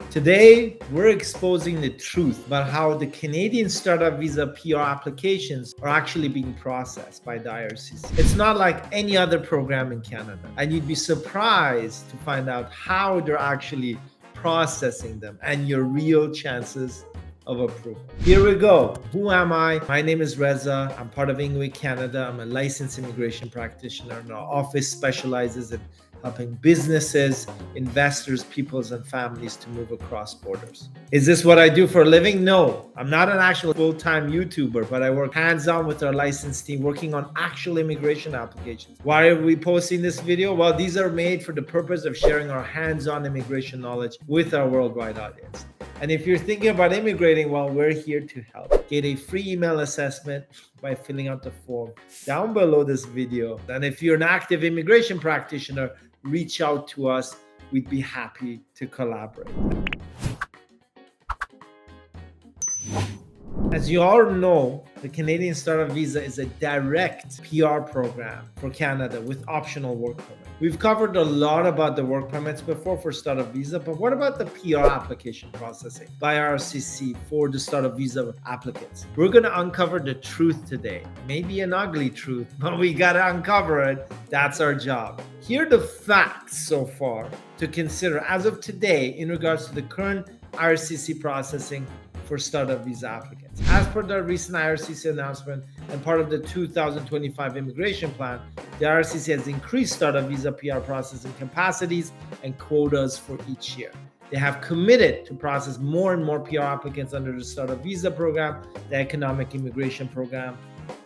Today, we're exposing the truth about how the Canadian startup visa PR applications are actually being processed by the IRCC. It's not like any other program in Canada, and you'd be surprised to find out how they're actually processing them and your real chances of approval. Here we go. Who am I? My name is Reza. I'm part of Ingwe Canada. I'm a licensed immigration practitioner, and our office specializes in helping businesses, investors, peoples, and families to move across borders. Is this what I do for a living? No, I'm not an actual full-time YouTuber, but I work hands-on with our licensed team working on actual immigration applications. Why are we posting this video? Well, these are made for the purpose of sharing our hands-on immigration knowledge with our worldwide audience. And if you're thinking about immigrating, well, we're here to help. Get a free email assessment by filling out the form down below this video. And if you're an active immigration practitioner, reach out to us. We'd be happy to collaborate. As you all know, the Canadian Startup Visa is a direct PR program for Canada with optional work permit. We've covered a lot about the work permits before for Startup Visa, but what about the PR application processing by IRCC for the Startup Visa applicants? We're going to uncover the truth today. Maybe an ugly truth, but we got to uncover it. That's our job. Here are the facts so far to consider as of today in regards to the current IRCC processing for startup visa applicants. As per the recent IRCC announcement and part of the 2025 immigration plan, the IRCC has increased startup visa PR processing capacities and quotas for each year. They have committed to process more and more PR applicants under the startup visa program, the economic immigration program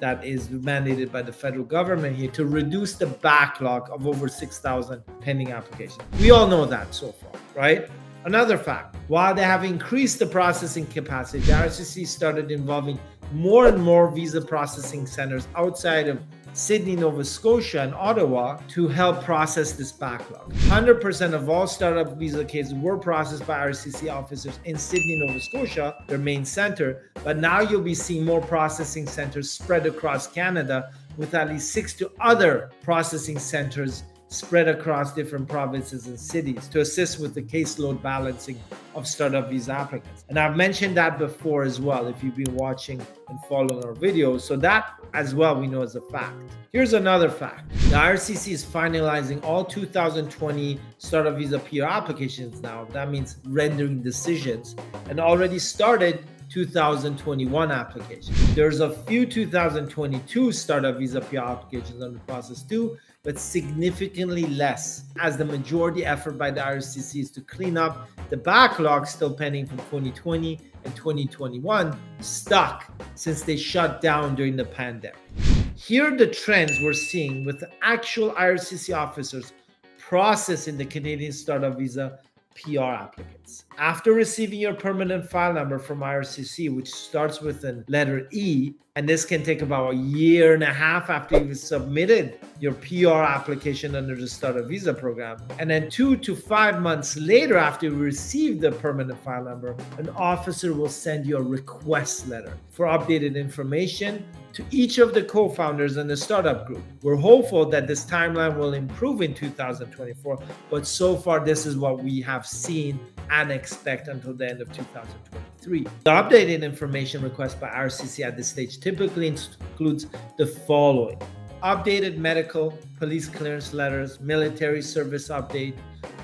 that is mandated by the federal government here to reduce the backlog of over 6,000 pending applications. We all know that so far, right? Another fact, while they have increased the processing capacity, the IRCC started involving more and more visa processing centers outside of Sydney, Nova Scotia, and Ottawa to help process this backlog. 100% of all startup visa cases were processed by IRCC officers in Sydney, Nova Scotia, their main center, but now you'll be seeing more processing centers spread across Canada with at least 6 other processing centers spread across different provinces and cities to assist with the caseload balancing of startup visa applicants. And I've mentioned that before as well, if you've been watching and following our videos. So that as well we know as a fact. Here's another fact. The IRCC is finalizing all 2020 startup visa PR applications now. That means rendering decisions, and already started 2021 applications. There's a few 2022 startup visa PR applications under process too, but significantly less, as the majority effort by the IRCC is to clean up the backlog still pending from 2020 and 2021 stuck since they shut down during the pandemic. Here are the trends we're seeing with the actual IRCC officers processing the Canadian startup visa PR applicants. After receiving your permanent file number from IRCC, which starts with a letter E, and this can take about a year and a half after you've submitted your PR application under the startup visa program, and then 2 to 5 months later after you receive the permanent file number, an officer will send you a request letter for updated information to each of the co-founders in the startup group. We're hopeful that this timeline will improve in 2024, but so far this is what we have seen and expect until the end of 2023. The updated information request by IRCC at this stage typically includes the following: updated medical, police clearance letters, military service update,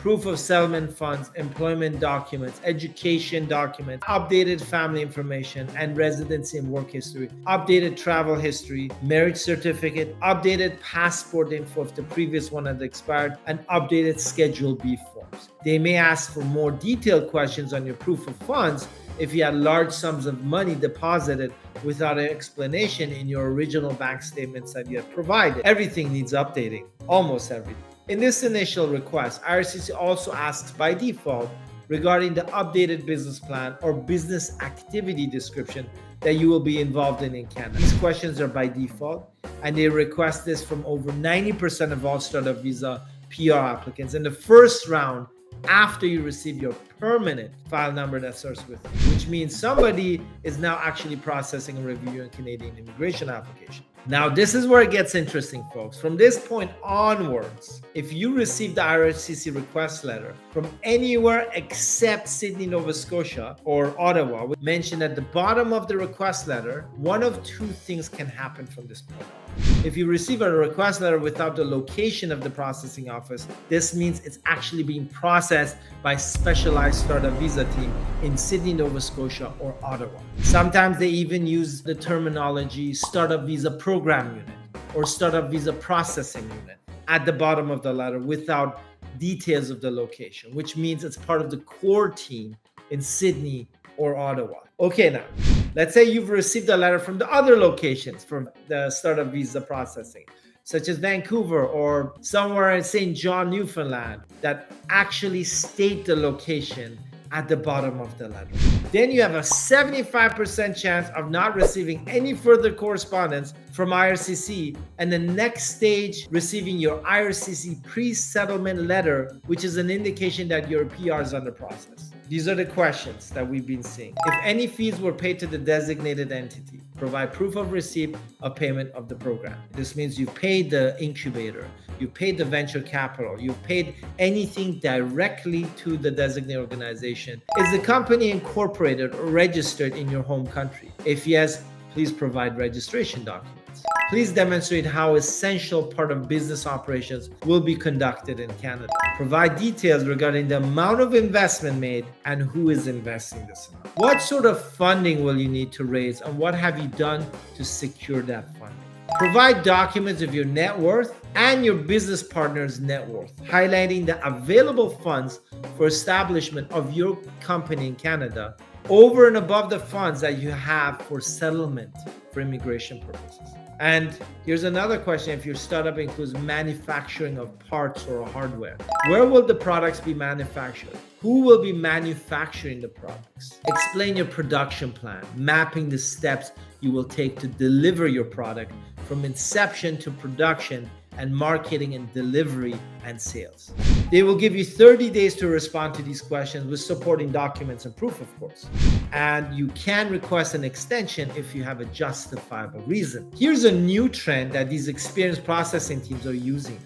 proof of settlement funds, employment documents, education documents, updated family information and residency and work history, updated travel history, marriage certificate, updated passport info if the previous one had expired, and updated Schedule B forms. They may ask for more detailed questions on your proof of funds if you had large sums of money deposited without an explanation in your original bank statements that you had provided. Everything needs updating, almost everything. In this initial request, IRCC also asks by default regarding the updated business plan or business activity description that you will be involved in Canada. These questions are by default, and they request this from over 90% of all startup visa PR applicants in the first round after you receive your permanent file number that starts with, which means somebody is now actually processing and reviewing Canadian immigration application. Now, this is where it gets interesting, folks. From this point onwards, if you receive the IRCC request letter from anywhere except Sydney, Nova Scotia or Ottawa, mentioned at the bottom of the request letter, one of two things can happen from this point on. If you receive a request letter without the location of the processing office, this means it's actually being processed by specialized startup visa team in Sydney, Nova Scotia or Ottawa. Sometimes they even use the terminology startup visa program unit or startup visa processing unit at the bottom of the letter without details of the location, which means it's part of the core team in Sydney or Ottawa. Okay, now let's say you've received a letter from the other locations from the startup visa processing, such as Vancouver or somewhere in St. John, Newfoundland, that actually state the location at the bottom of the letter. Then you have a 75% chance of not receiving any further correspondence from IRCC, and the next stage, receiving your IRCC pre-settlement letter, which is an indication that your PR is under process. These are the questions that we've been seeing. If any fees were paid to the designated entity, provide proof of receipt of payment of the program. This means you've paid the incubator, you've paid the venture capital, you've paid anything directly to the designated organization. Is the company incorporated or registered in your home country? If yes, please provide registration documents. Please demonstrate how essential part of business operations will be conducted in Canada. Provide details regarding the amount of investment made and who is investing this amount. What sort of funding will you need to raise, and what have you done to secure that funding? Provide documents of your net worth and your business partner's net worth, highlighting the available funds for establishment of your company in Canada over and above the funds that you have for settlement for immigration purposes. And here's another question: if your startup includes manufacturing of parts or hardware, where will the products be manufactured? Who will be manufacturing the products? Explain your production plan, mapping the steps you will take to deliver your product from inception to production, and marketing and delivery and sales. They will give you 30 days to respond to these questions with supporting documents and proof, of course. And you can request an extension if you have a justifiable reason. Here's a new trend that these experienced processing teams are using.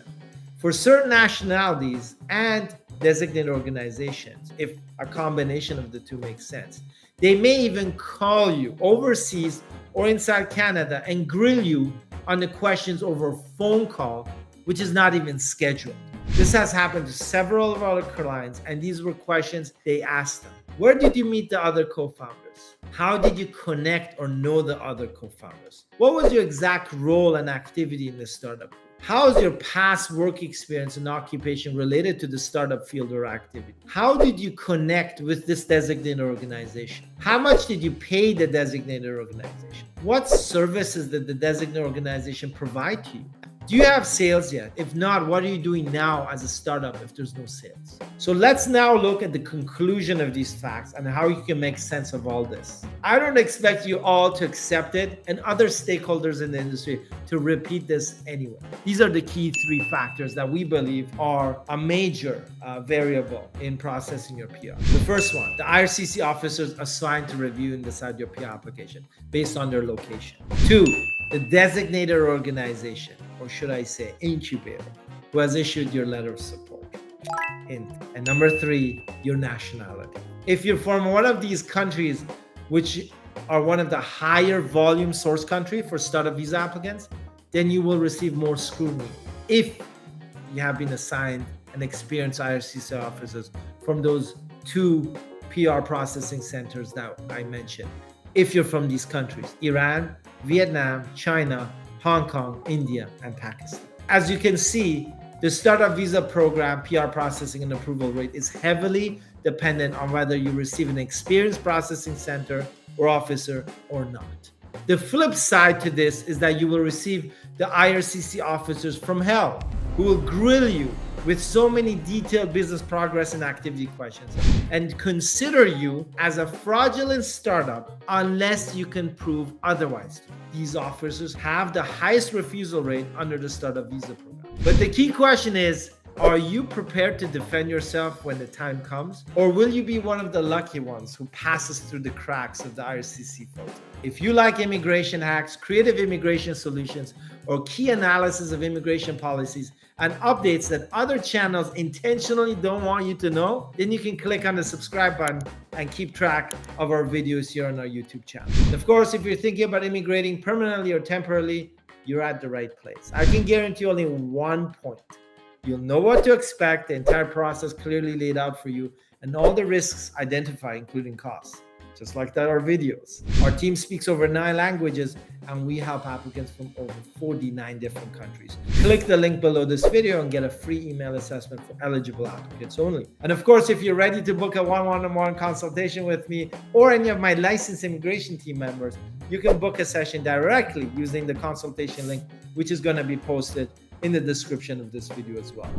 For certain nationalities and designated organizations, if a combination of the two makes sense, they may even call you overseas or inside Canada and grill you on the questions over a phone call, which is not even scheduled. This has happened to several of our clients, and these were questions they asked them. Where did you meet the other co-founders? How did you connect or know the other co-founders? What was your exact role and activity in the startup? How is your past work experience and occupation related to the startup field or activity? How did you connect with this designated organization? How much did you pay the designated organization? What services did the designated organization provide to you? Do you have sales yet? If not, what are you doing now as a startup if there's no sales? So let's now look at the conclusion of these facts and how you can make sense of all this. I don't expect you all to accept it and other stakeholders in the industry to repeat this anyway. These are the key three factors that we believe are a major variable in processing your PR. The first one, the IRCC officers assigned to review and decide your PR application based on their location. Two, the designated organization, or should I say incubator, who has issued your letter of support. And number three, your nationality. If you're from one of these countries, which are one of the higher volume source country for startup visa applicants, then you will receive more scrutiny if you have been assigned and experienced IRCC officers from those two PR processing centers that I mentioned. If you're from these countries, Iran, Vietnam, China, Hong Kong, India, and Pakistan. As you can see, the startup visa program PR processing and approval rate is heavily dependent on whether you receive an experienced processing center or officer or not. The flip side to this is that you will receive the IRCC officers from hell who will grill you with so many detailed business progress and activity questions and consider you as a fraudulent startup unless you can prove otherwise. These officers have the highest refusal rate under the startup visa program. But the key question is, Are you prepared to defend yourself when the time comes? Or will you be one of the lucky ones who passes through the cracks of the IRCC filter? If you like immigration hacks, creative immigration solutions, or key analysis of immigration policies and updates that other channels intentionally don't want you to know, then you can click on the subscribe button and keep track of our videos here on our YouTube channel. And of course, if you're thinking about immigrating permanently or temporarily, you're at the right place. I can guarantee only one point. You'll know what to expect, the entire process clearly laid out for you, and all the risks identified, including costs. Just like that, our videos. Our team speaks over 9 languages, and we help applicants from over 49 different countries. Click the link below this video and get a free email assessment for eligible applicants only. And of course, if you're ready to book a one-on-one consultation with me or any of my licensed immigration team members, you can book a session directly using the consultation link, which is going to be posted in the description of this video as well.